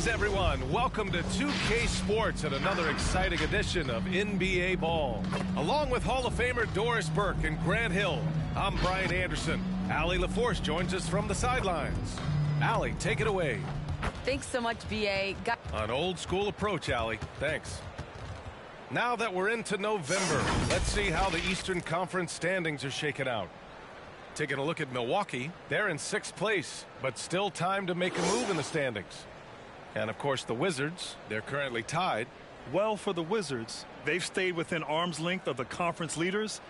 Greetings, everyone. Welcome to 2K Sports and another exciting edition of NBA Ball. Along with Hall of Famer Doris Burke and Grant Hill, I'm Brian Anderson. Allie LaForce joins us from the sidelines. Allie, take it away. Thanks so much, B.A. An old school approach, Allie. Thanks. Now that we're into November, let's see how the Eastern Conference standings are shaking out. Taking a look at Milwaukee, they're in 6th place, but still time to make a move in the standings. And of course the Wizards, they're currently tied. Well, for the Wizards, they've stayed within arm's length of the conference leaders.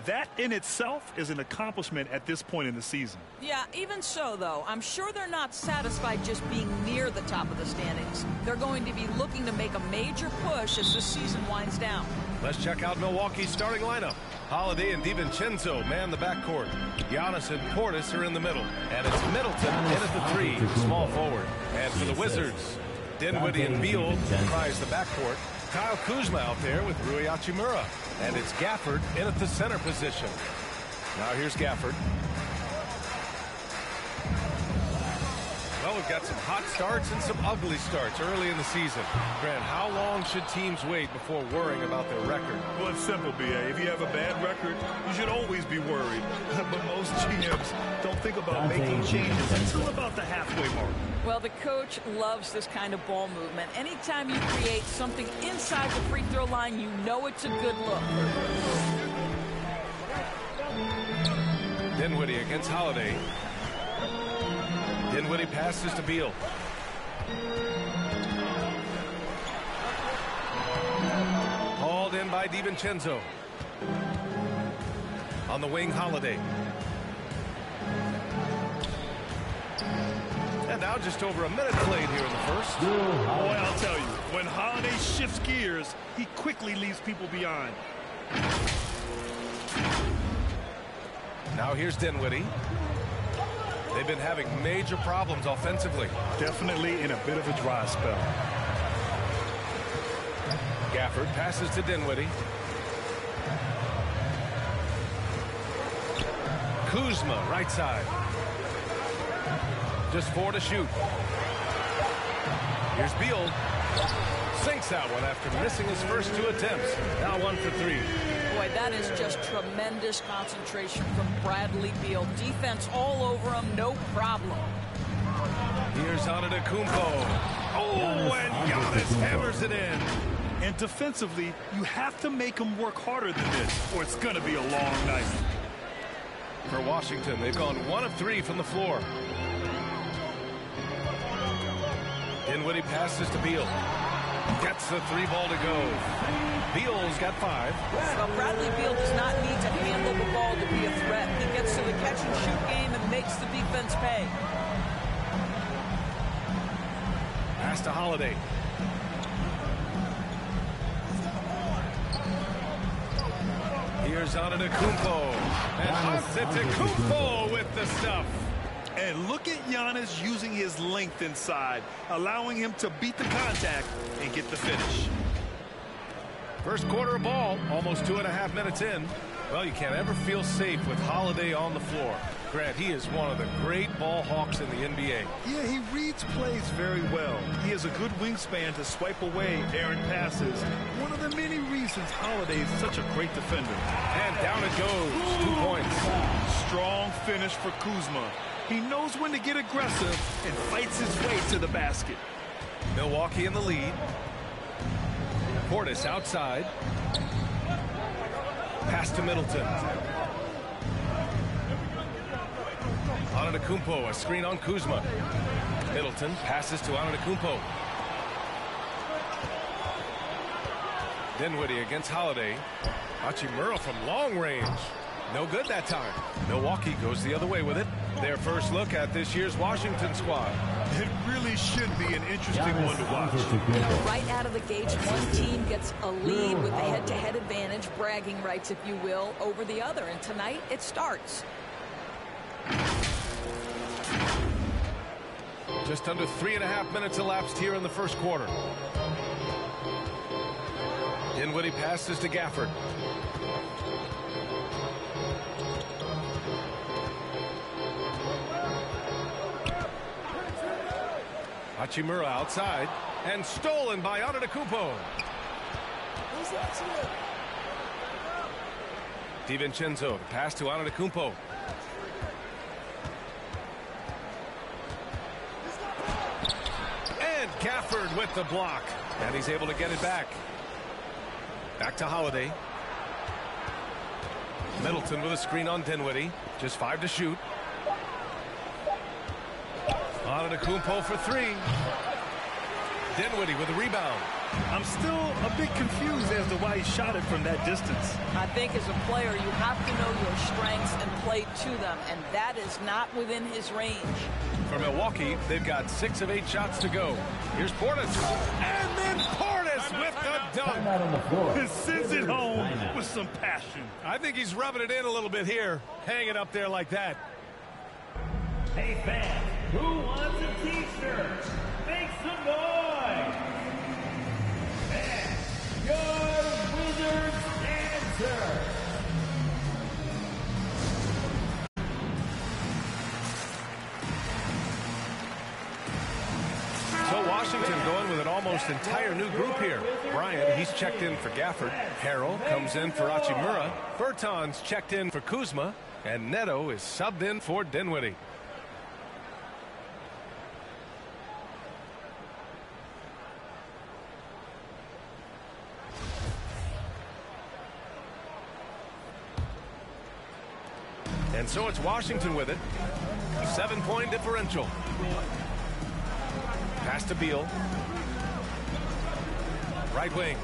That in itself is an accomplishment at this point in the season. Yeah, even so, though, I'm sure they're not satisfied just being near the top of the standings. They're going to be looking to make a major push as the season winds down. Let's check out Milwaukee's starting lineup. Holiday and DiVincenzo man the backcourt. Giannis and Portis are in the middle. And it's Middleton in at the 3, small forward. And for the Wizards, Dinwiddie and Beal comprise the backcourt. Kyle Kuzma out there with Rui Hachimura. And it's Gafford in at the center position. Now here's Gafford. Well, we've got some hot starts and some ugly starts early in the season. Grant, how long should teams wait before worrying about their record? Well, it's simple, B.A. If you have a bad record, you should always be worried. But most GMs don't think about making changes until about the halfway mark. Well, the coach loves this kind of ball movement. Anytime you create something inside the free throw line, you know it's a good look. Dinwiddie against Holiday. Dinwiddie passes to Beal. Hauled in by DiVincenzo. On the wing, Holiday. And now just over a minute played here in the first. Boy, I'll tell you, when Holiday shifts gears, he quickly leaves people behind. Now here's Dinwiddie. They've been having major problems offensively. Definitely in a bit of a dry spell. Gafford passes to Dinwiddie. Kuzma, right side. Just 4 to shoot. Here's Beal. Sinks that one after missing his first 2 attempts. Now 1 for 3. Boy, that is just tremendous concentration from Bradley Beal. Defense all over him, no problem. Here's Antetokounmpo. Oh, and Giannis hammers it in. And defensively, you have to make him work harder than this, or it's going to be a long night. For Washington, they've gone 1 of 3 from the floor. Dinwiddie passes to Beal. Gets the 3 ball to go. Beal's got 5. Well, Bradley Beal does not need to handle the ball to be a threat. He gets to the catch-and-shoot game and makes the defense pay. Pass to Holiday. Here's Antetokounmpo. And Antetokounmpo with the stuff. And look at Giannis using his length inside, allowing him to beat the contact and get the finish. First quarter of ball, almost 2.5 minutes in. Well, you can't ever feel safe with Holiday on the floor. Grant, he is one of the great ball hawks in the NBA. Yeah, he reads plays very well. He has a good wingspan to swipe away errant passes. One of the many reasons Holiday is such a great defender. And down it goes. 2 points. Strong finish for Kuzma. He knows when to get aggressive and fights his way to the basket. Milwaukee in the lead. Portis outside. Pass to Middleton. Antetokounmpo, a screen on Kuzma. Middleton passes to Antetokounmpo. Dinwiddie against Holiday. Hachimura from long range. No good that time. Milwaukee goes the other way with it. Their first look at this year's Washington squad. It really should be an interesting one to watch. You know, right out of the gates, one team gets a lead with the head-to-head advantage, bragging rights, if you will, over the other. And tonight, it starts. Just under 3.5 minutes elapsed here in the first quarter. Dinwiddie passes to Gafford. Hachimura outside and stolen by Antetokounmpo. DiVincenzo, pass to Antetokounmpo. And Gafford with the block. And he's able to get it back. Back to Holiday. Middleton with a screen on Dinwiddie. Just 5 to shoot. Antetokounmpo for 3. Dinwiddie with a rebound. I'm still a bit confused as to why he shot it from that distance. I think as a player, you have to know your strengths and play to them, and that is not within his range. For Milwaukee, they've got 6 of 8 shots to go. Here's Portis. And then Portis with the dunk. He sends it home with some passion. I think he's rubbing it in a little bit here. Hang it up there like that. Hey fans, who wants a t-shirt? Make some noise! And your Wizards answer! So Washington going with an almost entire new group here. Bryant, he's checked in for Gafford. Harrell comes in for Hachimura. Bertans checked in for Kuzma. And Neto is subbed in for Dinwiddie. And so it's Washington with it. 7-point differential. Pass to Beal. Right wing.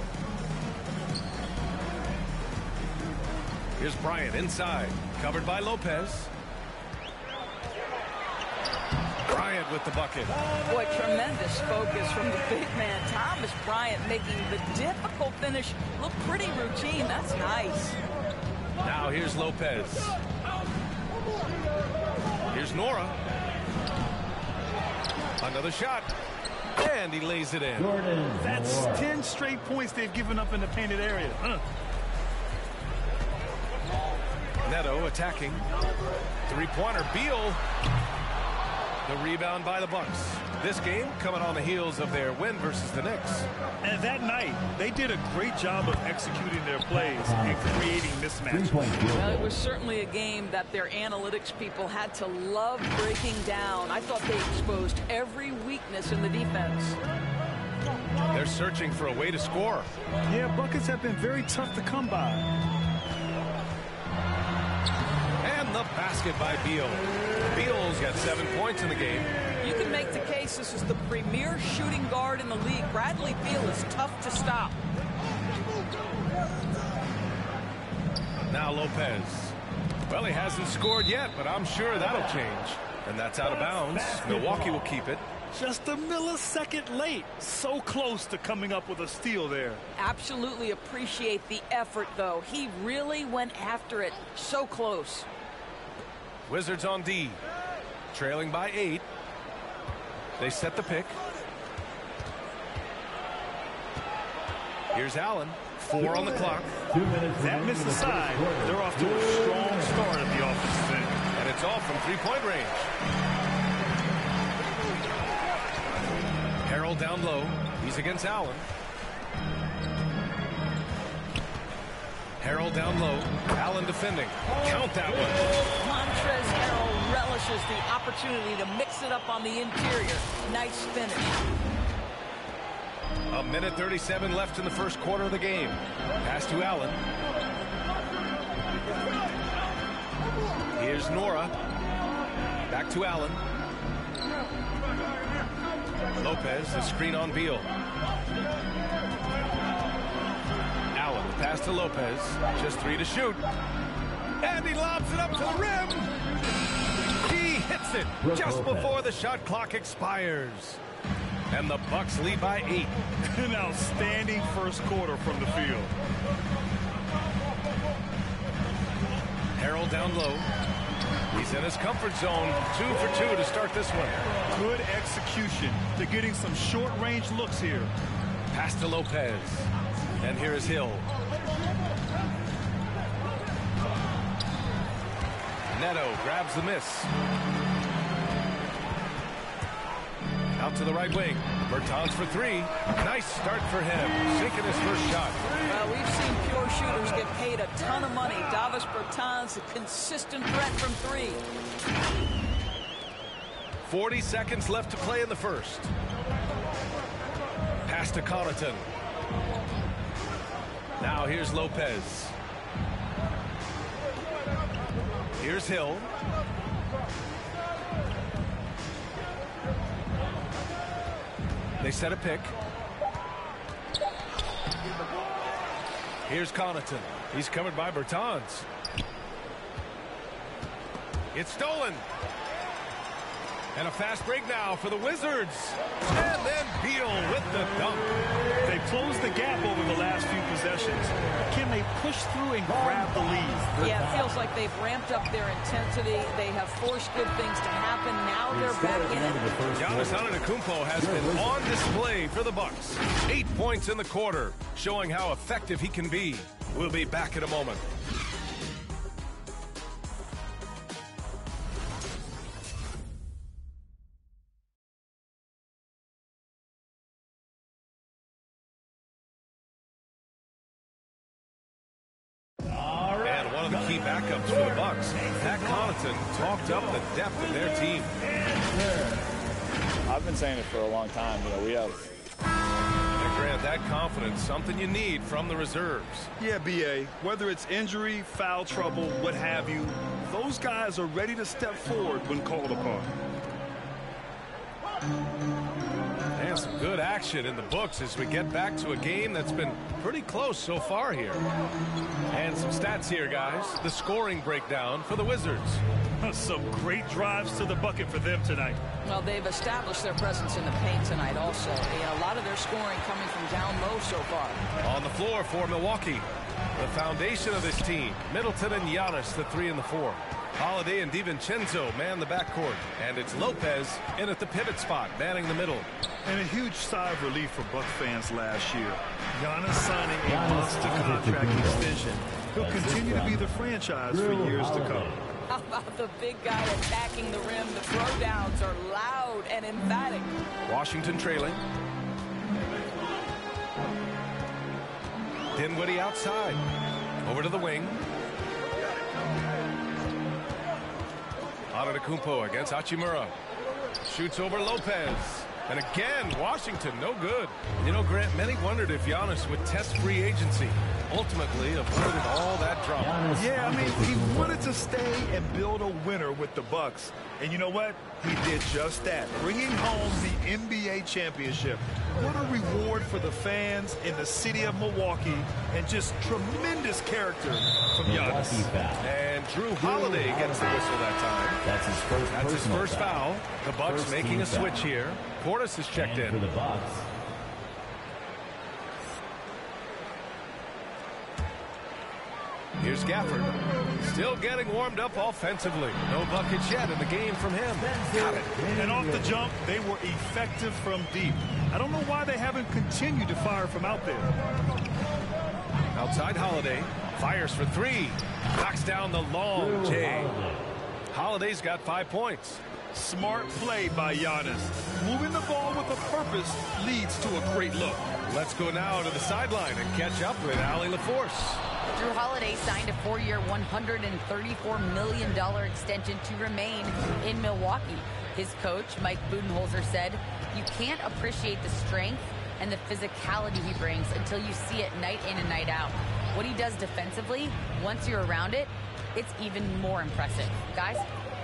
Here's Bryant inside. Covered by Lopez. Bryant with the bucket. Boy, tremendous focus from the big man. Thomas Bryant making the difficult finish look pretty routine. That's nice. Now here's Lopez. Here's Nora. Another shot. And he lays it in. That's 10 straight points they've given up in the painted area. Neto attacking. Three-pointer. Beal. The rebound by the Bucks. This game coming on the heels of their win versus the Knicks. And that night, they did a great job of executing their plays and creating mismatches. Well, it was certainly a game that their analytics people had to love breaking down. I thought they exposed every weakness in the defense. They're searching for a way to score. Yeah, buckets have been very tough to come by. And the basket by Beal. Beal's got 7 points in the game. You can make the case this is the premier shooting guard in the league. Bradley Beal is tough to stop. Now Lopez. Well, he hasn't scored yet, but I'm sure that'll change. And that's out of bounds. Milwaukee will keep it. Just a millisecond late. So close to coming up with a steal there. Absolutely appreciate the effort, though. He really went after it. So close. Wizards on D. Trailing by 8. They set the pick. Here's Allen. 4 on the clock. That missed aside. They're off to a strong start at the offensive end. And it's all from three-point range. Harrell down low. He's against Allen. Harrell down low. Allen defending. Count that one. Montrezl Harrell relishes the opportunity to mix it up on the interior. Nice finish. A minute 37 left in the first quarter of the game. Pass to Allen. Here's Nora. Back to Allen. Lopez, the screen on Beal. Allen, the pass to Lopez. Just 3 to shoot. And he lobs it up to the rim. He hits it just before the shot clock expires. And the Bucks lead by 8. An outstanding first quarter from the field. Harrell down low. He's in his comfort zone. 2 for 2 to start this one. Good execution. They're getting some short-range looks here. Pass to Lopez. And here is Hill. Neto grabs the miss. Out to the right wing. Bertans for three. Nice start for him. Sinking his first shot. Well, we've seen pure shooters get paid a ton of money. Davis Bertans, a consistent threat from three. 40 seconds left to play in the first. Pass to Connaughton. Now here's Lopez. Here's Hill. They set a pick. Here's Connaughton. He's covered by Bertans. It's stolen. And a fast break now for the Wizards. And then Beal with the dunk. They've closed the gap over the last few possessions. Can they push through and grab the lead? Yeah, it feels like they've ramped up their intensity. They have forced good things to happen. Now they're back in it. Giannis Antetokounmpo has been on display for the Bucks. 8 points in the quarter, showing how effective he can be. We'll be back in a moment. Key backups for the Bucks. Pat Connaughton talked up the depth of their team. I've been saying it for a long time. You know, we have. And Grant, that confidence, something you need from the reserves. Yeah, B.A., whether it's injury, foul trouble, what have you, those guys are ready to step forward when called upon. And some good action in the books as we get back to a game that's been pretty close so far here. And some stats here, guys. The scoring breakdown for the Wizards. Some great drives to the bucket for them tonight. Well, they've established their presence in the paint tonight also. A lot of their scoring coming from down low so far. On the floor for Milwaukee, the foundation of this team, Middleton and Giannis, the 3 and the 4. Holiday and DiVincenzo man the backcourt. And it's Lopez in at the pivot spot, manning the middle. And a huge sigh of relief for Buck fans last year. Giannis signing a monster contract extension. He'll continue to be the franchise for years to come. How about the big guy attacking the rim? The throwdowns are loud and emphatic. Washington trailing. Dinwiddie outside. Over to the wing. Antetokounmpo against Hachimura. Shoots over Lopez. And again, Washington, no good. You know, Grant, many wondered if Giannis would test free agency. Ultimately, avoided all that drama. Yeah, I mean, he wanted to stay and build a winner with the Bucks. And you know what? He did just that, bringing home the NBA championship. What a reward for the fans in the city of Milwaukee, and just tremendous character from Giannis. And Drew Holiday gets the whistle that time. That's his first foul. The Bucks making a switch here. Portis is checked in. For the Bucks. Here's Gafford. Still getting warmed up offensively. No buckets yet in the game from him. Got it. And off the jump, they were effective from deep. I don't know why they haven't continued to fire from out there. Outside Holiday. Fires for three. Knocks down the long J. Holiday's got 5 points. Smart play by Giannis. Moving the ball with a purpose leads to a great look. Let's go now to the sideline and catch up with Allie LaForce. Drew Holiday signed a 4-year, $134 million extension to remain in Milwaukee. His coach, Mike Budenholzer, said, "You can't appreciate the strength and the physicality he brings until you see it night in and night out. What he does defensively, once you're around it, it's even more impressive." Guys?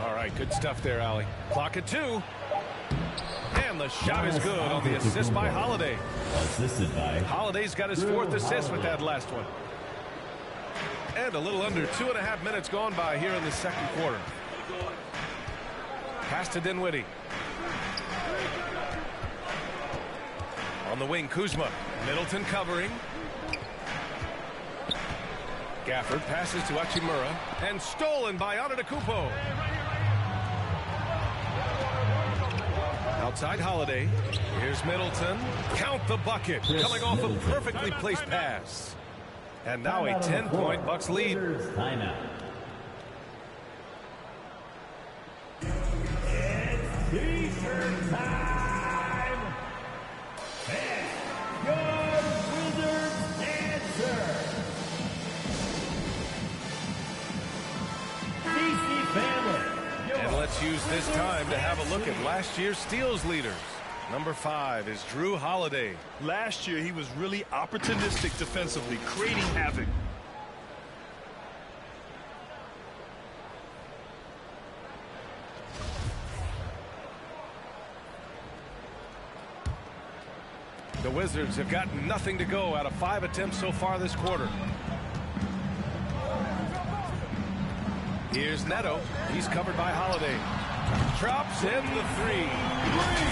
All right, good stuff there, Allie. Clock at 2. And the shot is good on the assist by Holiday. Assisted by Holiday's got his 4th assist with that last one. And a little under 2.5 minutes gone by here in the second quarter. Pass to Dinwiddie. On the wing, Kuzma. Middleton covering. Gafford passes to Hachimura. And stolen by Antetokounmpo. Outside Holiday. Here's Middleton. Count the bucket. Coming off a perfectly placed pass. And now a 10-point Bucks lead. timeout. T-shirt time. use this time to have a look at last year's steals leaders. Number 5 is Jrue Holiday. Last year, he was really opportunistic defensively, creating havoc. The Wizards have gotten nothing to go out of 5 attempts so far this quarter. Here's Neto. He's covered by Holiday. Drops in the 3.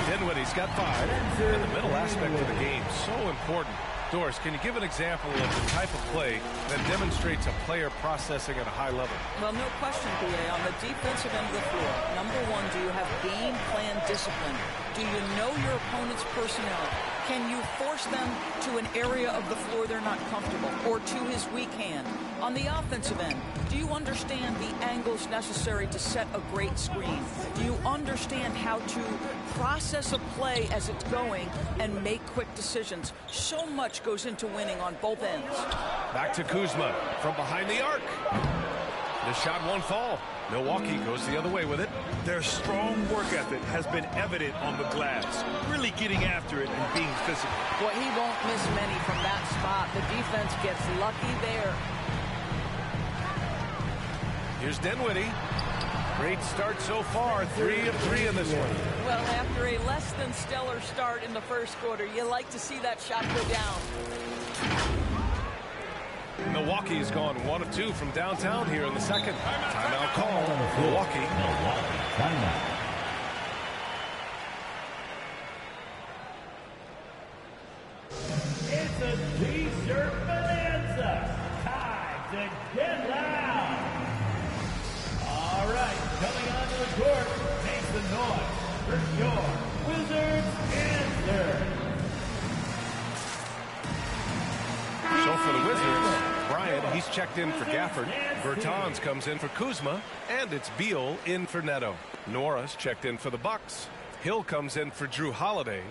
Dinwiddie's got 5. And the middle aspect of the game, so important. Doris, can you give an example of the type of play that demonstrates a player processing at a high level? Well, no question, B.A. On the defensive end of the floor, number one, do you have game plan discipline? Do you know your opponent's personnel? Can you force them to an area of the floor they're not comfortable or to his weak hand? On the offensive end, do you understand the angles necessary to set a great screen? Do you understand how to process a play as it's going and make quick decisions? So much goes into winning on both ends. Back to Kuzma from behind the arc. The shot won't fall. Milwaukee goes the other way with it. Their strong work ethic has been evident on the glass, really getting after it and being physical. Boy, he won't miss many from that spot. The defense gets lucky there. Here's Dinwiddie. Great start so far. 3 of 3 in this one. Well, after a less than stellar start in the first quarter, you like to see that shot go down. Milwaukee's gone 1 of 2 from downtown here in the second. Timeout call. Milwaukee. Timeout. It's a T-shirt bonanza. Time to get loud. All right, coming onto the court, make the noise for your Wizards answer. So for the Wizards, Bryant, he's checked in for Gafford. Bertans comes in for Kuzma, and it's Beal in for Neto. Norris checked in for the Bucks. Hill comes in for Jrue Holiday.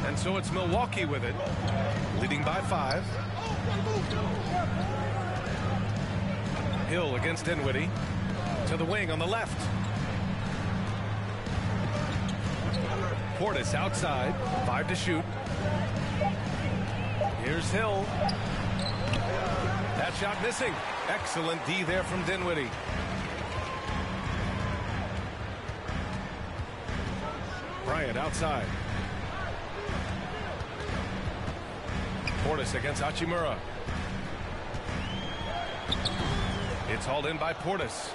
And so it's Milwaukee with it, leading by 5. Hill against Dinwiddie. To the wing on the left. Portis outside. 5 to shoot. Here's Hill. That shot missing. Excellent D there from Dinwiddie. Bryant outside. Portis against Hachimura. It's hauled in by Portis.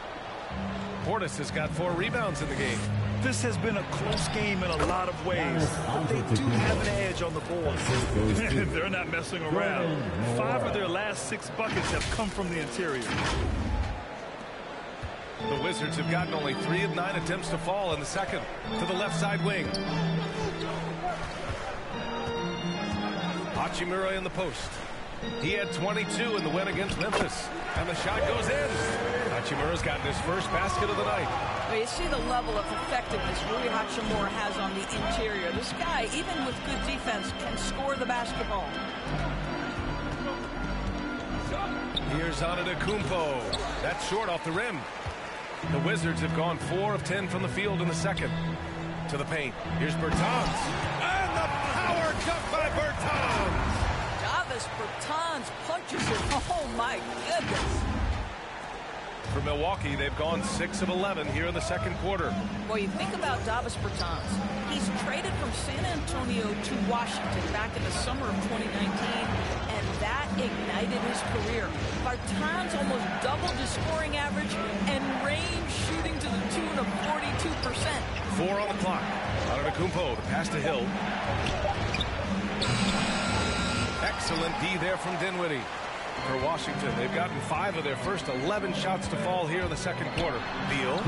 Portis has got 4 rebounds in the game. This has been a close game in a lot of ways, but they do have an edge on the board. They're not messing around. 5 of their last 6 buckets have come from the interior. The Wizards have gotten only 3 of 9 attempts to fall in the second. To the left side wing. Hachimura in the post. He had 22 in the win against Memphis. And the shot goes in. Hachimura's gotten his first basket of the night. Well, you see the level of effectiveness Rui Hachimura has on the interior. This guy, even with good defense, can score the basketball. Here's Antetokounmpo. That's short off the rim. The Wizards have gone 4 of 10 from the field in the second. To the paint. Here's Bertans. And the power cut by Bertans. Davis Bertans punches it. Oh, my goodness. For Milwaukee, they've gone 6 of 11 here in the second quarter. Well, you think about Davis Bertans. He's traded from San Antonio to Washington back in the summer of 2019, and that ignited his career. Bertans almost doubled his scoring average and range shooting to the tune of 42%. 4 on the clock. Antetokounmpo, the pass to Hill. Excellent D there from Dinwiddie. for Washington. They've gotten 5 of their first 11 shots to fall here in the second quarter. Beal.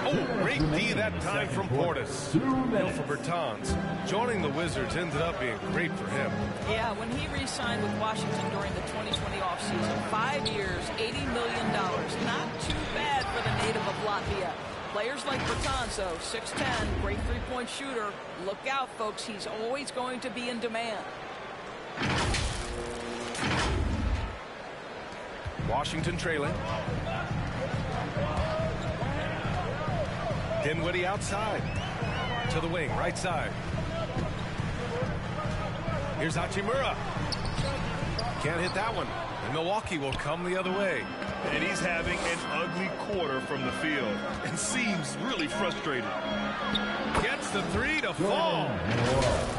Oh, great D that time from Portis. Beal for Bertans. Joining the Wizards ended up being great for him. Yeah, when he re-signed with Washington during the 2020 offseason, 5 years, $80 million. Not too bad for the native of Latvia. Players like Bertans, though, 6'10", great three-point shooter. Look out, folks. He's always going to be in demand. Washington trailing. Dinwiddie outside. To the wing, right side. Here's Hachimura. Can't hit that one. And Milwaukee will come the other way. And he's having an ugly quarter from the field and seems really frustrated. Gets the 3 to fall.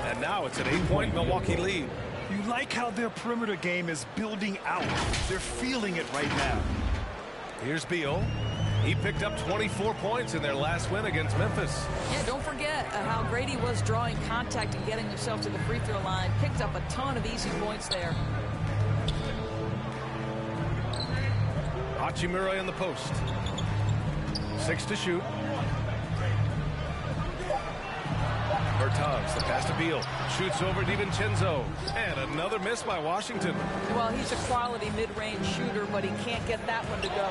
And now it's an 8-point Milwaukee lead. You like how their perimeter game is building out. They're feeling it right now. Here's Beal. He picked up 24 points in their last win against Memphis. Yeah, don't forget how great he was drawing contact and getting himself to the free throw line. Picked up a ton of easy points there. Hachimura in the post. 6 to shoot. Bertans, the pass to Beal. Shoots over DiVincenzo. And another miss by Washington. Well, he's a quality mid-range shooter, but he can't get that one to go.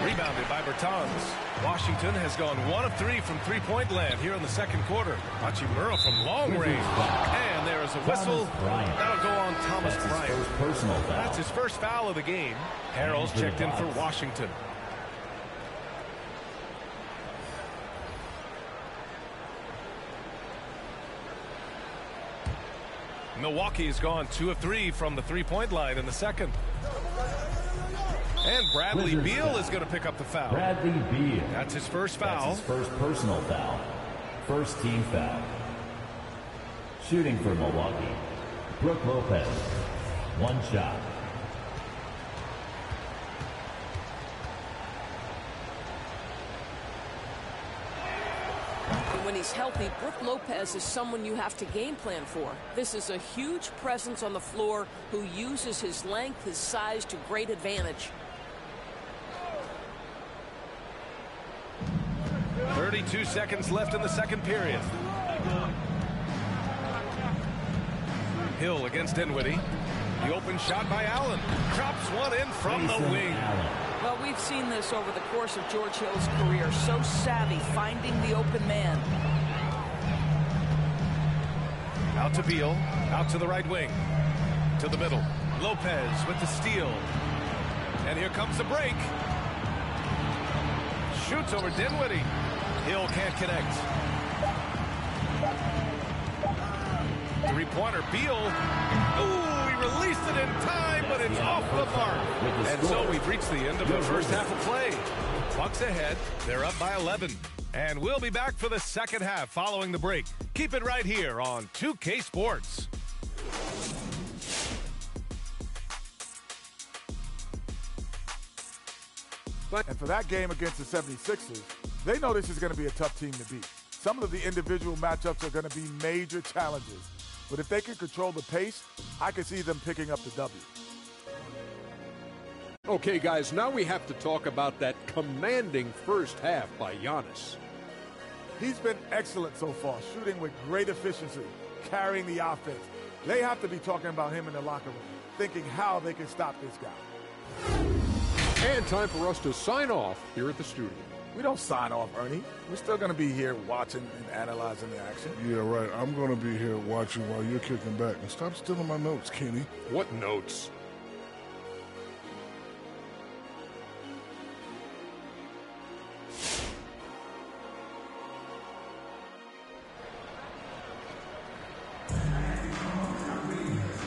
Rebounded by Bertans. Washington has gone 1 of 3 from three-point land here in the second quarter. Hachimura from long range. And there is a whistle. That'll go on Thomas Bryant. That's his first foul of the game. Harrell's checked in for Washington. Milwaukee's gone 2 of 3 from the three-point line in the second. And Bradley Beal is going to pick up the foul. Bradley Beal. That's his first foul. That's his first personal foul. First team foul. Shooting for Milwaukee, Brook Lopez. 1 shot. When he's healthy, Brook Lopez is someone you have to game plan for. This is a huge presence on the floor who uses his length, his size to great advantage. 32 seconds left in the second period. Hill against Dinwiddie. The open shot by Allen. Drops one in from the wing. Well, we've seen this over the course of George Hill's career. So savvy, finding the open man. Out to Beal. Out to the right wing. To the middle. Lopez with the steal. And here comes the break. Shoots over Dinwiddie. Hill can't connect. Three-pointer, Beal. Ooh, he released it in time, but it's off the mark. And so we've reached the end of the first half of play. Bucks ahead. They're up by 11. And we'll be back for the second half following the break. Keep it right here on 2K Sports. And for that game against the 76ers, they know this is going to be a tough team to beat. Some of the individual matchups are going to be major challenges. But if they can control the pace, I can see them picking up the W. Okay, guys, now we have to talk about that commanding first half by Giannis. He's been excellent so far, shooting with great efficiency, carrying the offense. They have to be talking about him in the locker room, thinking how they can stop this guy. And time for us to sign off here at the studio. We don't sign off, Ernie. We're still going to be here watching and analyzing the action. Yeah, right. I'm going to be here watching while you're kicking back. And stop stealing my notes, Kenny. What notes?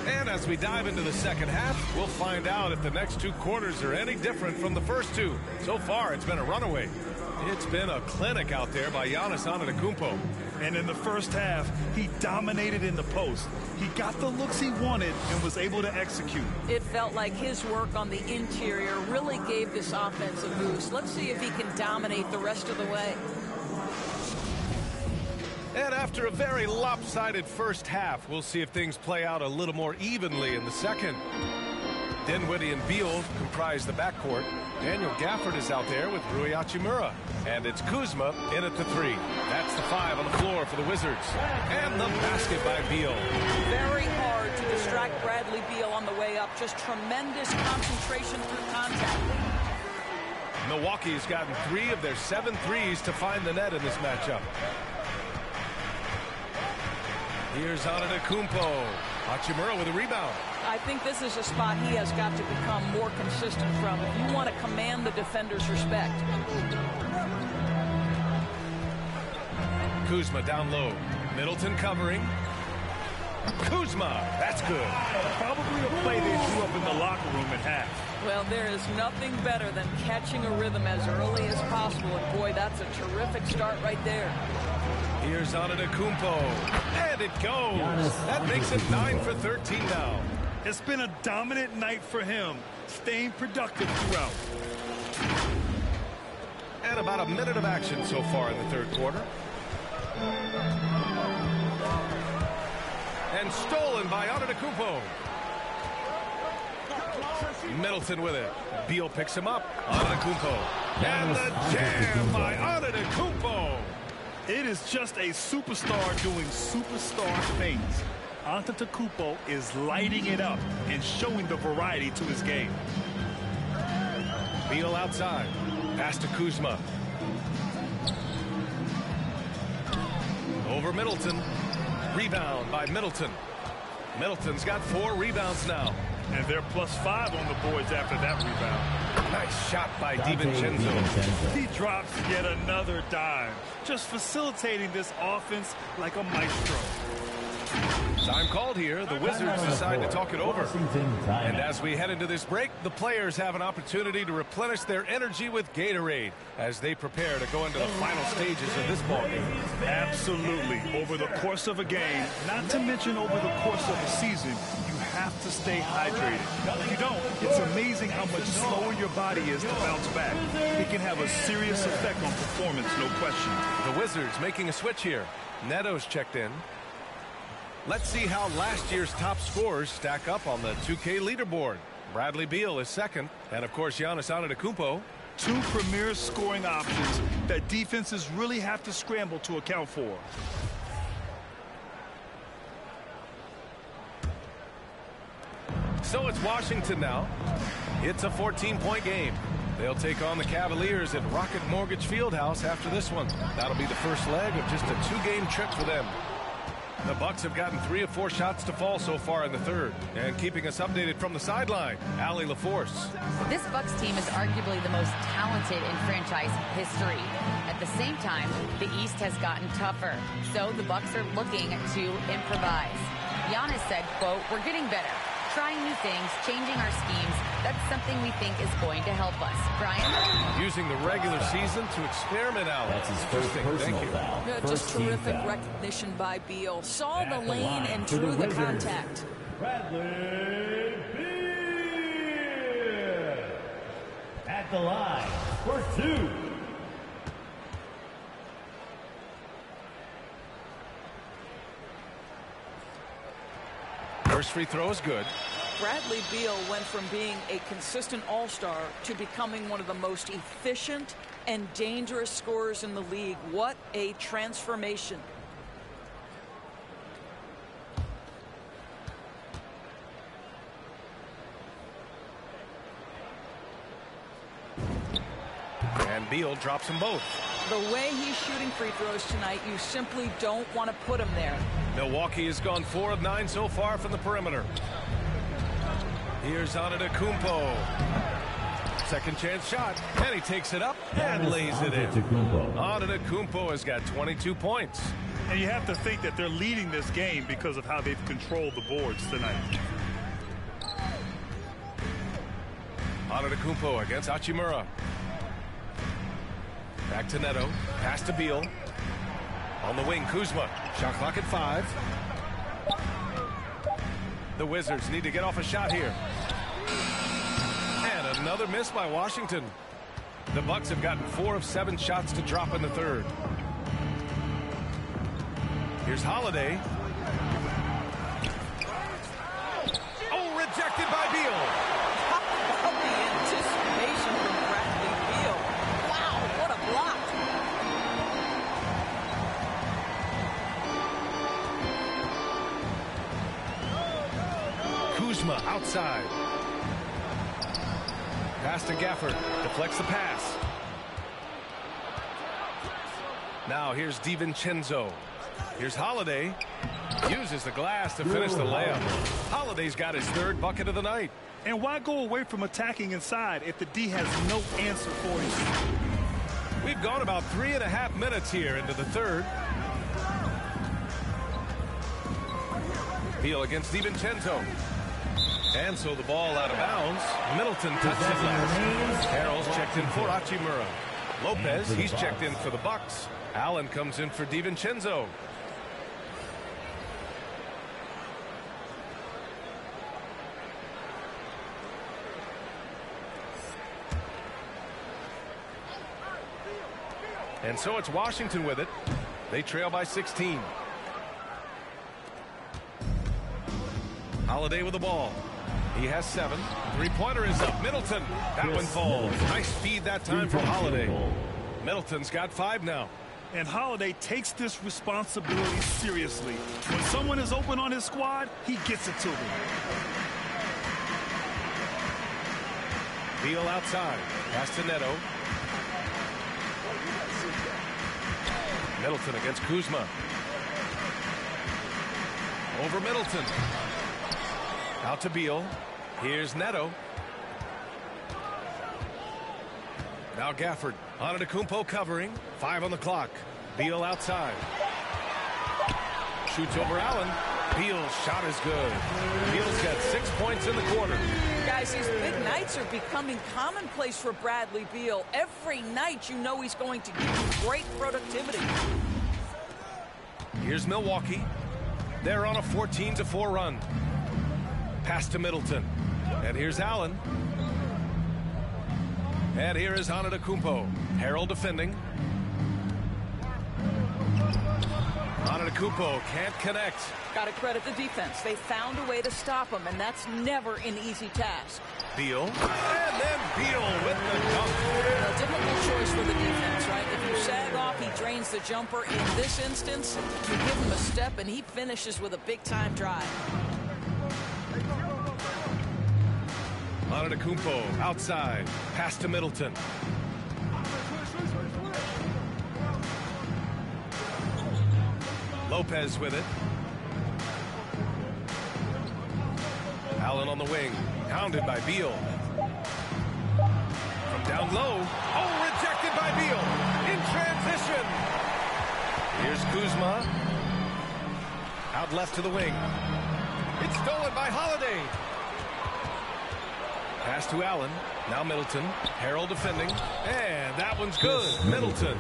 And as we dive into the second half, we'll find out if the next 2 quarters are any different from the first 2. So far, it's been a runaway. It's been a clinic out there by Giannis Antetokounmpo. And in the first half, he dominated in the post. He got the looks he wanted and was able to execute. It felt like his work on the interior really gave this offense a boost. Let's see if he can dominate the rest of the way. And after a very lopsided first half, we'll see if things play out a little more evenly in the second. Dinwiddie and Beal comprise the backcourt. Daniel Gafford is out there with Rui Hachimura. And it's Kuzma in at the 3. That's the 5 on the floor for the Wizards. And the basket by Beal. Very hard to distract Bradley Beal on the way up. Just tremendous concentration through contact. Milwaukee has gotten 3 of their 7 threes to find the net in this matchup. Here's Antetokounmpo. Hachimura with a rebound. I think this is a spot he has got to become more consistent from if you want to command the defender's respect. Kuzma down low. Middleton covering. Kuzma, that's good. Probably a play they drew up in the locker room at half. Well, there is nothing better than catching a rhythm as early as possible. And boy, that's a terrific start right there. Here's Antetokounmpo. And it goes. That makes it 9 for 13 now. It's been a dominant night for him, staying productive throughout. And about a minute of action so far in the third quarter. And stolen by Antetokounmpo. Middleton with it. Beal picks him up. Antetokounmpo. And the jam by Antetokounmpo. It is just a superstar doing superstar things. Antetokounmpo is lighting it up and showing the variety to his game. Beal outside. Pass to Kuzma. Over Middleton. Rebound by Middleton. Middleton's got 4 rebounds now. And they're +5 on the boards after that rebound. Nice shot by DiVincenzo. He drops yet another dime, just facilitating this offense like a maestro. Time called here. The Wizards decide to talk it over. And as we head into this break, the players have an opportunity to replenish their energy with Gatorade as they prepare to go into the final stages of this ballgame. Absolutely. Over the course of a game, not to mention over the course of a season, you have to stay hydrated. If you don't, it's amazing how much slower your body is to bounce back. It can have a serious effect on performance, no question. The Wizards making a switch here. Neto's checked in. Let's see how last year's top scorers stack up on the 2K leaderboard. Bradley Beal is second, and of course Giannis Antetokounmpo. 2 premier scoring options that defenses really have to scramble to account for. So it's Washington now. It's a 14-point game. They'll take on the Cavaliers at Rocket Mortgage Fieldhouse after this one. That'll be the first leg of just a 2-game trip for them. The Bucks have gotten 3 of 4 shots to fall so far in the third. And keeping us updated from the sideline, Allie LaForce. This Bucks team is arguably the most talented in franchise history. At the same time, the East has gotten tougher. So the Bucks are looking to improvise. Giannis said, quote, "We're getting better. Trying new things, changing our schemes. That's something we think is going to help us." Brian? Using the regular season to experiment out. That's his first personal foul. Yeah, just terrific recognition by Beal. Saw the lane and drew the contact. Bradley Beal at the line for 2. First free throw is good. Bradley Beal went from being a consistent all-star to becoming one of the most efficient and dangerous scorers in the league. What a transformation. And Beal drops them both. The way he's shooting free throws tonight, you simply don't want to put him there. Milwaukee has gone 4 of 9 so far from the perimeter. Here's Antetokounmpo. Second chance shot, and he takes it up and lays it in. Antetokounmpo has got 22 points. And you have to think that they're leading this game because of how they've controlled the boards tonight. Antetokounmpo against Hachimura. Back to Neto. Pass to Beal. On the wing, Kuzma. Shot clock at 5. The Wizards need to get off a shot here. And another miss by Washington. The Bucks have gotten 4 of 7 shots to drop in the third. Here's Holiday. Oh, rejected by Beal. Kuzma outside. Pass to Gafford. Deflects the pass. Now here's DiVincenzo. Here's Holiday. Uses the glass to finish the layup. Holiday's got his third bucket of the night. And why go away from attacking inside if the D has no answer for you? We've gone about 3.5 minutes here into the third. Beal against DiVincenzo. And so the ball out of bounds. Middleton touched it last. Harrell's checked in for Hachimura. Lopez, he's checked in for the Bucks. Allen comes in for DiVincenzo. And so it's Washington with it. They trail by 16. Holiday with the ball. He has 7. Three-pointer is up. Middleton. That one falls. Nice feed that time from Holiday. Middleton's got 5 now. And Holiday takes this responsibility seriously. When someone is open on his squad, he gets it to them. Beal outside. Pass to Neto. Middleton against Kuzma. Over Middleton. Out to Beal. Here's Neto. Now Gafford. Antetokounmpo covering. 5 on the clock. Beal outside. Shoots over Allen. Beal's shot is good. Beal's got 6 points in the quarter. Guys, these big nights are becoming commonplace for Bradley Beal. Every night you know he's going to give you great productivity. Here's Milwaukee. They're on a 14-4 run. Pass to Middleton. And here's Allen. And here is Antetokounmpo. Harrell defending. Antetokounmpo can't connect. Got to credit the defense. They found a way to stop him, and that's never an easy task. Beal. And then Beal with the dunk. A difficult choice for the defense, right? If you sag off, he drains the jumper. In this instance, you give him a step, and he finishes with a big-time drive. Antetokounmpo outside. Pass to Middleton. Lopez with it. Allen on the wing. Hounded by Beal. From down low. Oh, rejected by Beal. In transition. Here's Kuzma. Out left to the wing. It's stolen by Holiday. Pass to Allen. Now Middleton. Harrell defending. And that one's good. Middleton.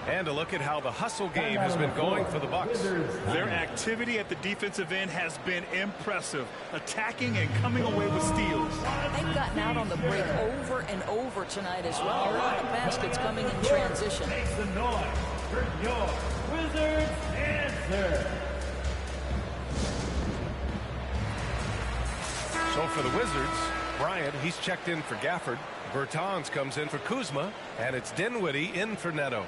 And a look at how the hustle game has been going for the Bucks. Their activity at the defensive end has been impressive, attacking and coming away with steals. They've gotten out on the break over and over tonight as well. A lot of baskets coming in transition. Make some noise for your Wizards answer. So for the Wizards, Bryant, he's checked in for Gafford. Bertans comes in for Kuzma. And it's Dinwiddie in for Neto.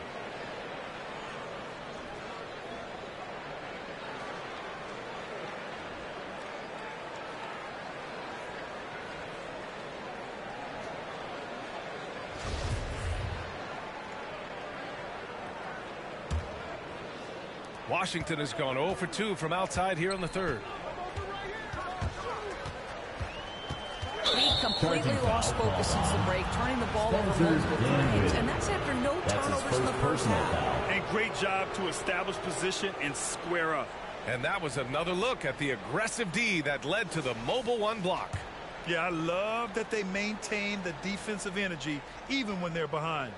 Washington has gone 0 for 2 from outside here in the third. He completely lost focus since the break, turning the ball over multiple times, and that's after no turnovers in the first half. And great job to establish position and square up. And that was another look at the aggressive D that led to the mobile 1 block. Yeah, I love that they maintain the defensive energy even when they're behind.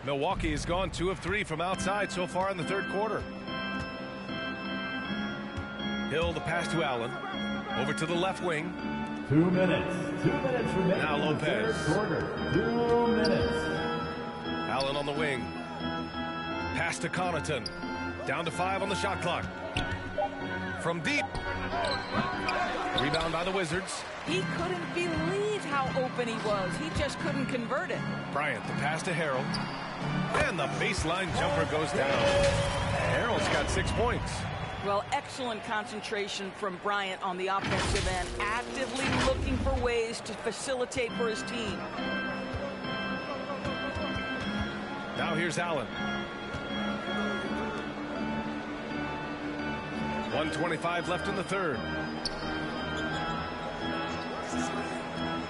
Milwaukee has gone 2 of 3 from outside so far in the third quarter. Hill the pass to Allen. Over to the left wing. 2 minutes. 2 minutes remaining. Now Lopez. Third quarter. 2 minutes. Allen on the wing. Pass to Connaughton. Down to 5 on the shot clock. From deep. Rebound by the Wizards. He couldn't believe how open he was. He just couldn't convert it. Bryant the pass to Harrell. And the baseline jumper goes down. Harrell's got 6 points. Well, excellent concentration from Bryant on the offensive end, actively looking for ways to facilitate for his team. Now here's Allen. 1:25 left in the third.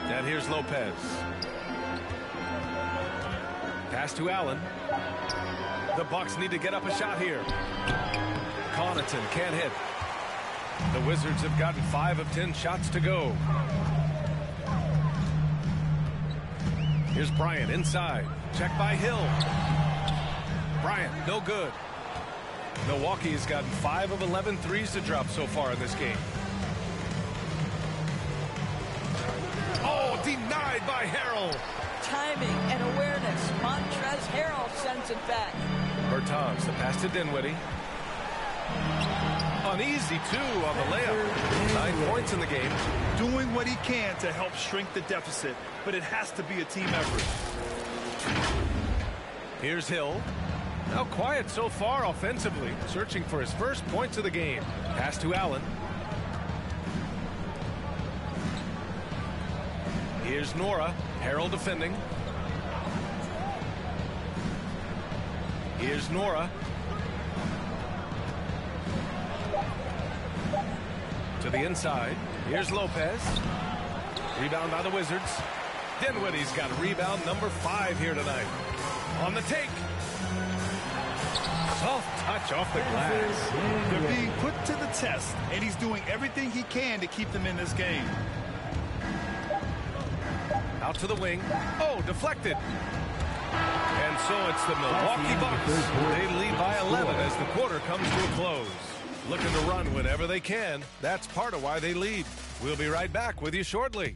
And here's Lopez. Pass to Allen. The Bucks need to get up a shot here. Connaughton can't hit. The Wizards have gotten 5 of 10 shots to go. Here's Bryant inside. Check by Hill. Bryant, no good. Milwaukee has gotten 5 of 11 threes to drop so far in this game. Oh, denied by Harrell. Timing and awareness. Montrezl Harrell sends it back. Bertans, the pass to Dinwiddie. Uneasy, too, on the layup. 9 points in the game. Doing what he can to help shrink the deficit, but it has to be a team effort. Here's Hill. Now quiet so far offensively, searching for his first points of the game. Pass to Allen. Here's Nora. Harrell defending. Here's Nora. To the inside. Here's Lopez. Rebound by the Wizards. Dinwiddie's got rebound number 5 here tonight. On the take. Soft touch off the glass. They're being put to the test, and he's doing everything he can to keep them in this game. Out to the wing. Oh, deflected. And so it's the Milwaukee Bucks. They lead by 11 as the quarter comes to a close. Looking to run whenever they can. That's part of why they lead. We'll be right back with you shortly.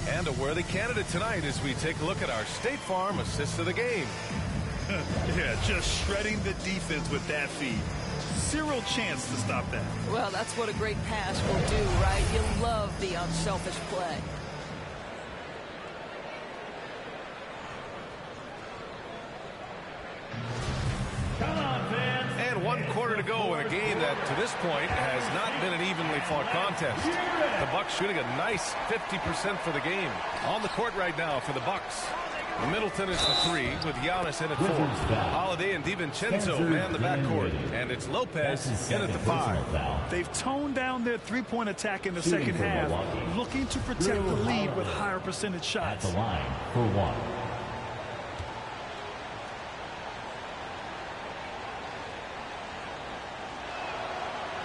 And a worthy candidate tonight as we take a look at our State Farm assist of the game. Yeah, just shredding the defense with that feed. Zero chance to stop that. Well, that's what a great pass will do, right? You love the unselfish play. Come on, fans. And 1 quarter to go in a game that, to this point, has not been an evenly fought contest. The Bucks shooting a nice 50% for the game. On the court right now for the Bucks. Middleton is the 3 with Giannis in at 4. Holiday and DiVincenzo man the backcourt. And it's Lopez in at the 5. They've toned down their three-point attack in the second half, looking to protect the lead with higher percentage shots. At the line for 1.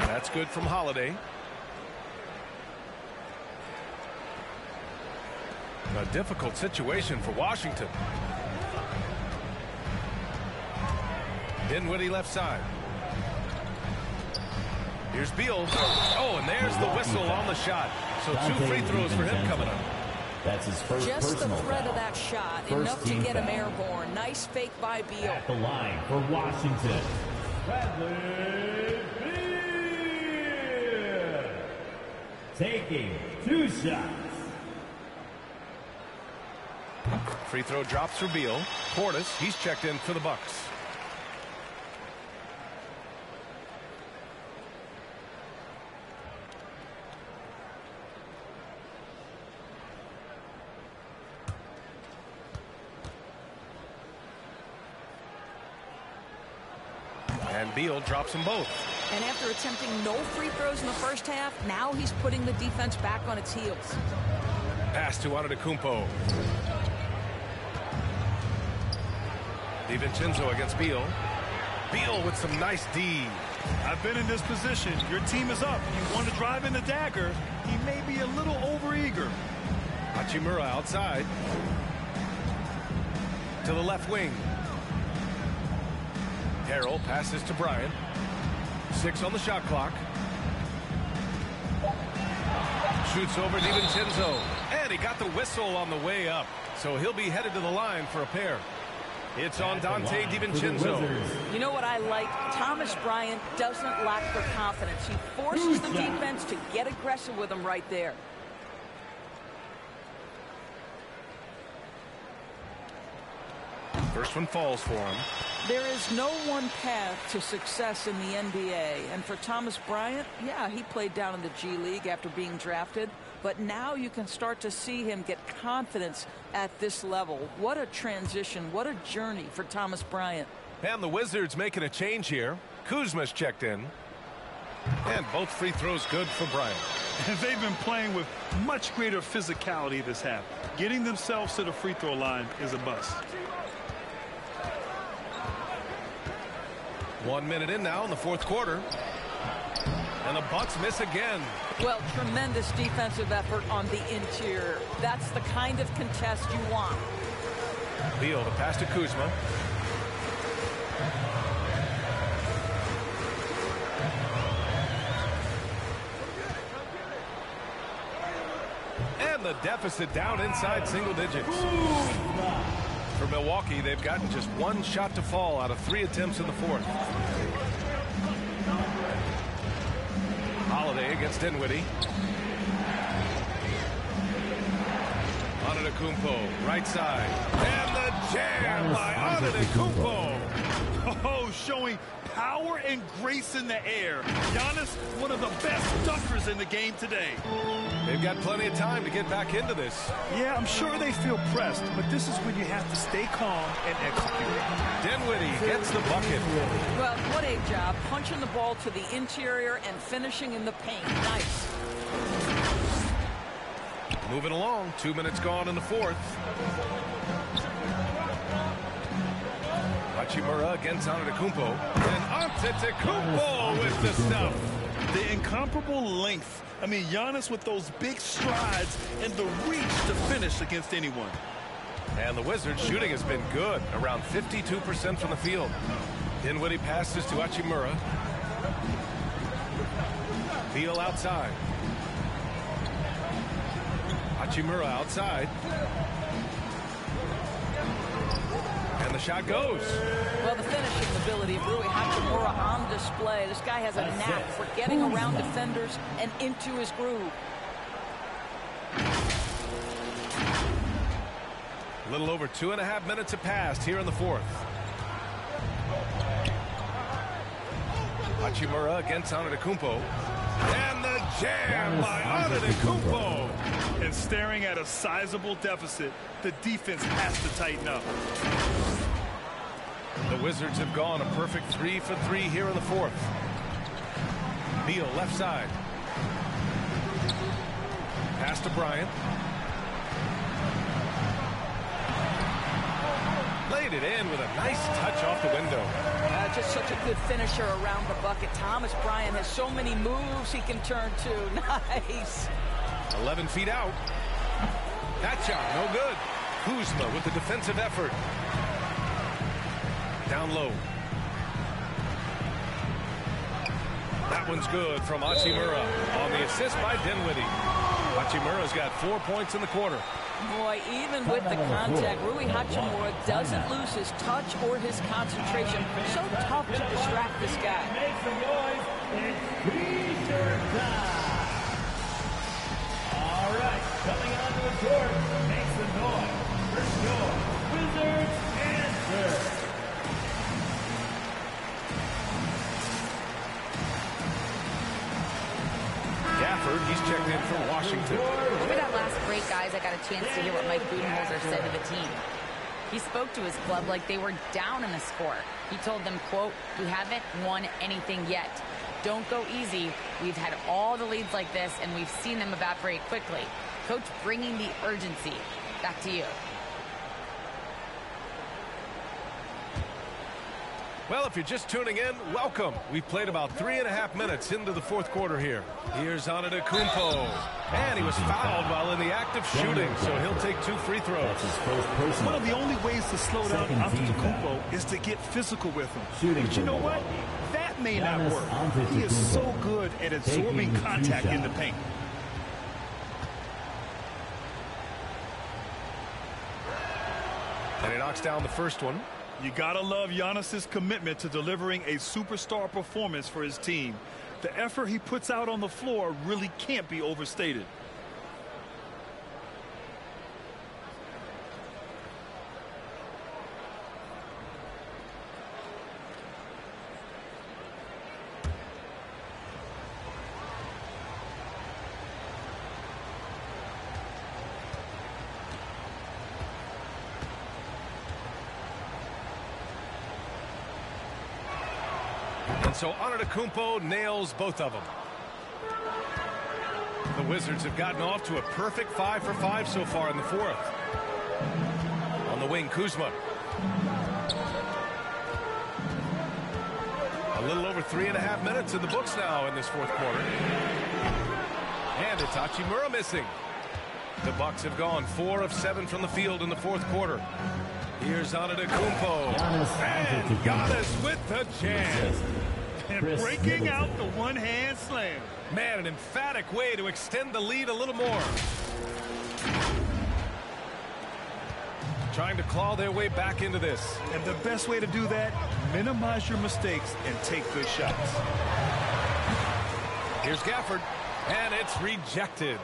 That's good from Holiday. A difficult situation for Washington. Dinwiddie left side. Here's Beal. Oh, and there's the whistle on the shot. So 2 free throws for him coming up. That's his first Just the threat foul. of that shot, First enough to team get him foul. airborne. Nice fake by Beal. At the line for Washington. Bradley Beal. Taking 2 shots. Free throw drops for Beal. Portis, he's checked in for the Bucks. And Beal drops them both. And after attempting no free throws in the first half, now he's putting the defense back on its heels. Pass to Antetokounmpo. DiVincenzo against Beal. Beal with some nice D. I've been in this position. Your team is up. You want to drive in the dagger. He may be a little overeager. Hachimura outside. To the left wing. Harrell passes to Bryant. 6 on the shot clock. Shoots over DiVincenzo. And he got the whistle on the way up. So he'll be headed to the line for a pair. It's on Dante DiVincenzo. You know what I like? Thomas Bryant doesn't lack for confidence. He forces the defense to get aggressive with him right there. First one falls for him. There is no one path to success in the NBA. And for Thomas Bryant, yeah, he played down in the G League after being drafted. But now you can start to see him get confidence at this level. What a transition. What a journey for Thomas Bryant. And the Wizards making a change here. Kuzma's checked in. And both free throws good for Bryant. And they've been playing with much greater physicality this half. Getting themselves to the free throw line is a bust. 1 minute in now in the fourth quarter. And the Bucks miss again. Well, tremendous defensive effort on the interior. That's the kind of contest you want. Beal, the pass to Kuzma. And the deficit down inside single digits. For Milwaukee, they've gotten just one shot to fall out of 3 attempts in the fourth. Holiday against Dinwiddie. Antetokounmpo, right side. And the jam by Antetokounmpo. Oh, showing power and grace in the air. Giannis, one of the best dunkers in the game today. They've got plenty of time to get back into this. Yeah, I'm sure they feel pressed, but this is when you have to stay calm and execute. Dinwiddie gets the bucket. Well, what a job. Punching the ball to the interior and finishing in the paint. Nice. Moving along. 2 minutes gone in the fourth. Hachimura against Antetokounmpo. And Antetokounmpo with the stuff. The incomparable length. I mean, Giannis with those big strides and the reach to finish against anyone. And the Wizards' shooting has been good, around 52% from the field. Dinwiddie passes to Hachimura. Beal outside. Hachimura outside. And the shot goes. Well, the finishing ability of Rui Hachimura on display. This guy has a knack for getting around defenders and into his groove. A little over 2.5 minutes have passed here in the fourth. Hachimura against Antetokounmpo. And the jam by Antetokounmpo. And staring at a sizable deficit, the defense has to tighten up. The Wizards have gone a perfect 3 for 3 here in the fourth. Beal left side. Pass to Bryant. Laid it in with a nice touch off the window. Just such a good finisher around the bucket. Thomas Bryant has so many moves he can turn to. Nice. 11 feet out. That shot, no good. Kuzma with the defensive effort. Down low. That one's good from Hachimura on the assist by Dinwiddie. Hachimura's got 4 points in the quarter. Boy, even with the contact, Rui Hachimura doesn't lose his touch or his concentration. So tough to distract this guy. Make some noise. It's T-shirt time. All right, coming onto the court, make some noise. First score, Wizards answer. Gafford, he's checked in for Washington. Over that last break, guys, I got a chance to hear what Mike Budenholzer said to the team. He spoke to his club like they were down in the score. He told them, quote, "We haven't won anything yet. Don't go easy. We've had all the leads like this, and we've seen them evaporate quickly." Coach bringing the urgency. Back to you. Well, if you're just tuning in, welcome. We've played about 3.5 minutes into the fourth quarter here. Here's Antetokounmpo. And he was fouled while in the act of shooting, so he'll take 2 free throws. One of the only ways to slow down Antetokounmpo is to get physical with him. But you know what? That may not work. He is so good at absorbing contact in the paint. And he knocks down the first one. You gotta love Giannis's commitment to delivering a superstar performance for his team. The effort he puts out on the floor really can't be overstated. And so Antetokounmpo nails both of them. The Wizards have gotten off to a perfect 5 for 5 so far in the fourth. On the wing, Kuzma. A little over 3.5 minutes in the books now in this fourth quarter. And it's Hachimura missing. The Bucks have gone 4 of 7 from the field in the fourth quarter. Here's Antetokounmpo. And Giannis with the chance. And breaking out the one-hand slam. Man, an emphatic way to extend the lead a little more. Trying to claw their way back into this. And the best way to do that, minimize your mistakes and take good shots. Here's Gafford, and it's rejected.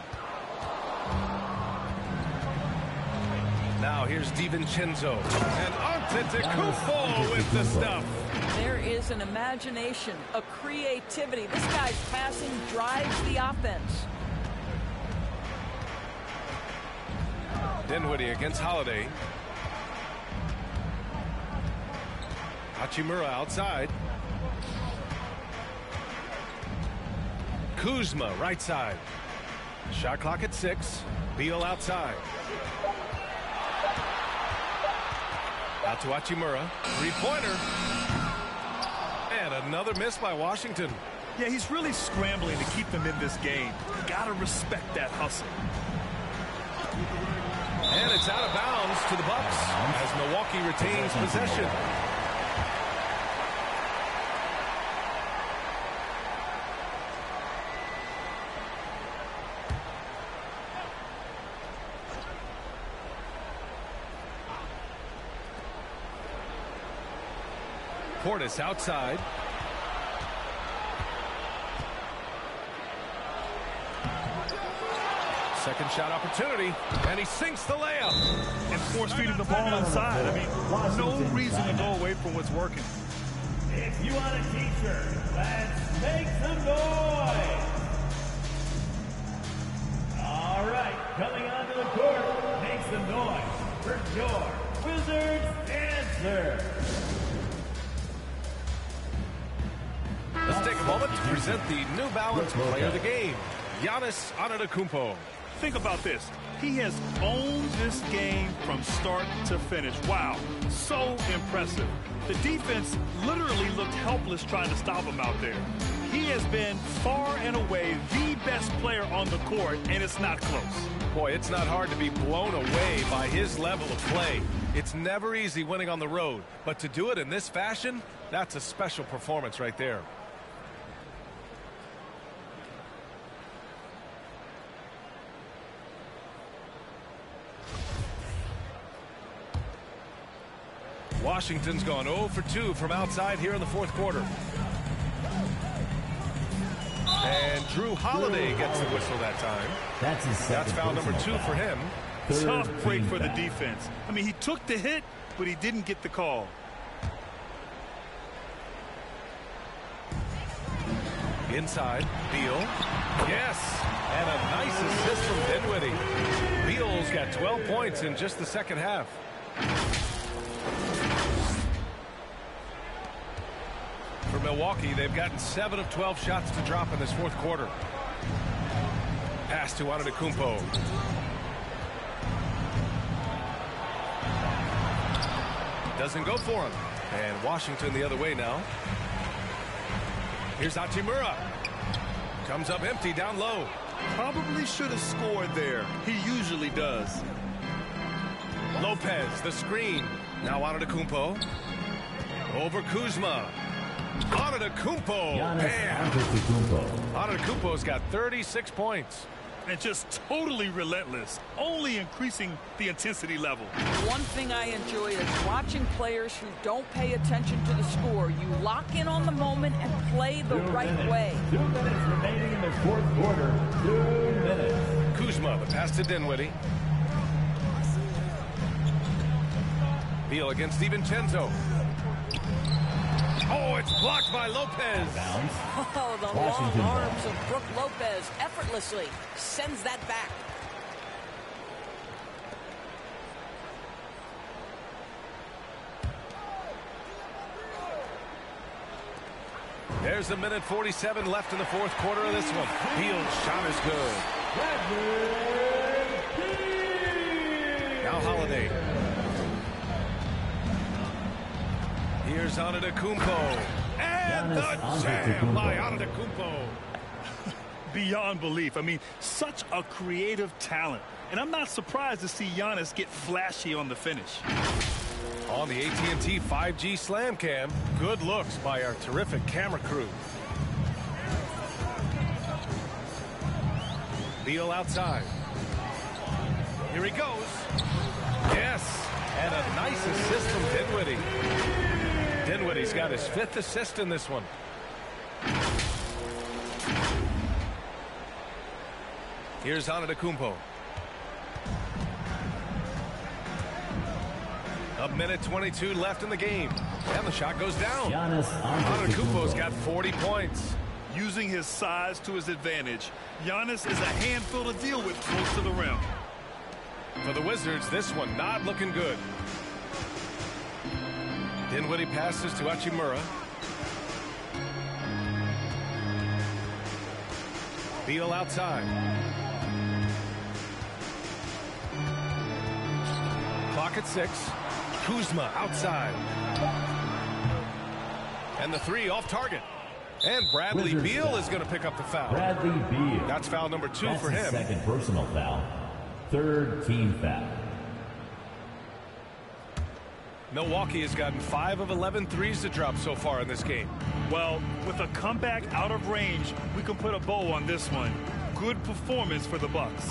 Now here's DiVincenzo, and Antetokounmpo with the stuff. There is an imagination, a creativity. This guy's passing drives the offense. Dinwiddie against Holiday. Hachimura outside. Kuzma right side. Shot clock at 6. Beal outside. Out to Hachimura. Three-pointer. And another miss by Washington. Yeah, he's really scrambling to keep them in this game. Gotta respect that hustle. And it's out of bounds to the Bucks as Milwaukee retains possession. Portis outside. Second shot opportunity, and he sinks the layup. And force-feeding the ball inside. I mean, no reason to go away from what's working. If you want a t-shirt, let's make some noise. All right, coming onto the court, make some noise for your Wizards answer. Let's take a moment to present the New Balance Player of the Game, Giannis Antetokounmpo. Think about this. He has owned this game from start to finish. Wow, so impressive. The defense literally looked helpless trying to stop him out there. He has been far and away the best player on the court, and it's not close. Boy, it's not hard to be blown away by his level of play. It's never easy winning on the road, but to do it in this fashion, that's a special performance right there. Washington's gone 0 for 2 from outside here in the fourth quarter. And Drew Holiday gets the whistle that time. That's foul number 2 for him. Tough break for the defense. I mean, he took the hit, but he didn't get the call. Inside, Beal. Yes, and a nice assist from Dinwiddie. Beal's got 12 points in just the second half. For Milwaukee, they've gotten 7 of 12 shots to drop in this fourth quarter. Pass to Antetokounmpo. Doesn't go for him. And Washington the other way now. Here's Hachimura. Comes up empty down low. Probably should have scored there. He usually does. Lopez, the screen. Now Antetokounmpo. Over Kuzma. Antetokounmpo. Bam! Antetokounmpo's got 36 points. and just totally relentless, only increasing the intensity level. One thing I enjoy is watching players who don't pay attention to the score. You lock in on the moment and play the right way. 2 minutes remaining in the fourth quarter. 2 minutes. Kuzma, the pass to Dinwiddie. Beal against DiVincenzo. Oh, it's blocked by Lopez. Oh, the long arms of Brook Lopez effortlessly sends that back. There's a minute 47 left in the fourth quarter of this one. Beal's shot is good. Now Holiday. Here's Antetokounmpo. And the jam by Antetokounmpo. Beyond belief. I mean, such a creative talent. And I'm not surprised to see Giannis get flashy on the finish. On the AT&T 5G Slam Cam, good looks by our terrific camera crew. Beal outside. Here he goes. Yes, and a nice assist from Dinwiddie. Dinwiddie's got his 5th assist in this one. Here's Antetokounmpo. A minute 22 left in the game. And the shot goes down. Antetokounmpo's got 40 points. Using his size to his advantage, Giannis is a handful to deal with close to the rim. For the Wizards, this one not looking good. Dinwiddie passes to Hachimura. Beal outside. Clock at 6. Kuzma outside. And the 3 off target. And Bradley Beal is going to pick up the foul. Bradley Beal. That's foul number 2 for him. Second personal foul. 3rd team foul. Milwaukee has gotten 5 of 11 threes to drop so far in this game. Well, with a comeback out of range, we can put a bow on this one. Good performance for the Bucks.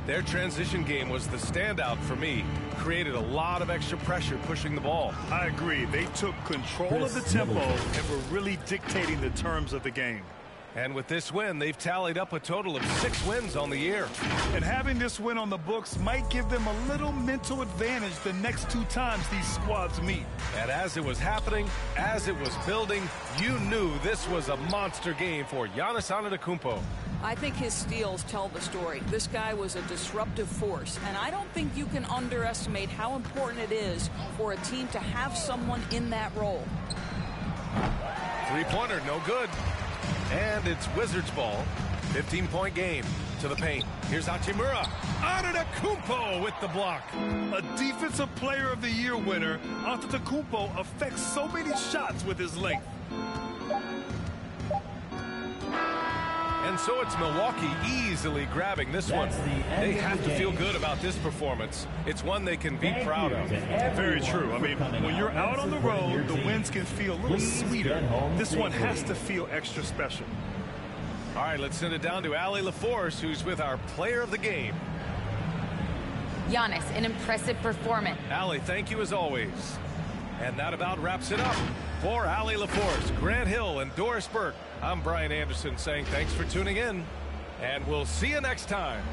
Their transition game was the standout for me. Created a lot of extra pressure pushing the ball. I agree. They took control of the tempo and were really dictating the terms of the game. And with this win, they've tallied up a total of 6 wins on the year. And having this win on the books might give them a little mental advantage the next 2 times these squads meet. And as it was happening, as it was building, you knew this was a monster game for Giannis Antetokounmpo. I think his steals tell the story. This guy was a disruptive force, and I don't think you can underestimate how important it is for a team to have someone in that role. 3-pointer, no good. And it's Wizards ball. 15-point game to the paint. Here's Hachimura. Antetokounmpo with the block. A Defensive Player of the Year winner, Antetokounmpo affects so many shots with his length. And so it's Milwaukee easily grabbing this one. They have to feel good about this performance. It's one they can be proud of. Very true. I mean, when you're out on the road, the wins can feel a little sweeter. This one has to feel extra special. All right, let's send it down to Allie LaForce, who's with our player of the game. Giannis, an impressive performance. Allie, thank you as always. And that about wraps it up. For Allie LaForce, Grant Hill, and Doris Burke, I'm Brian Anderson saying thanks for tuning in, and we'll see you next time.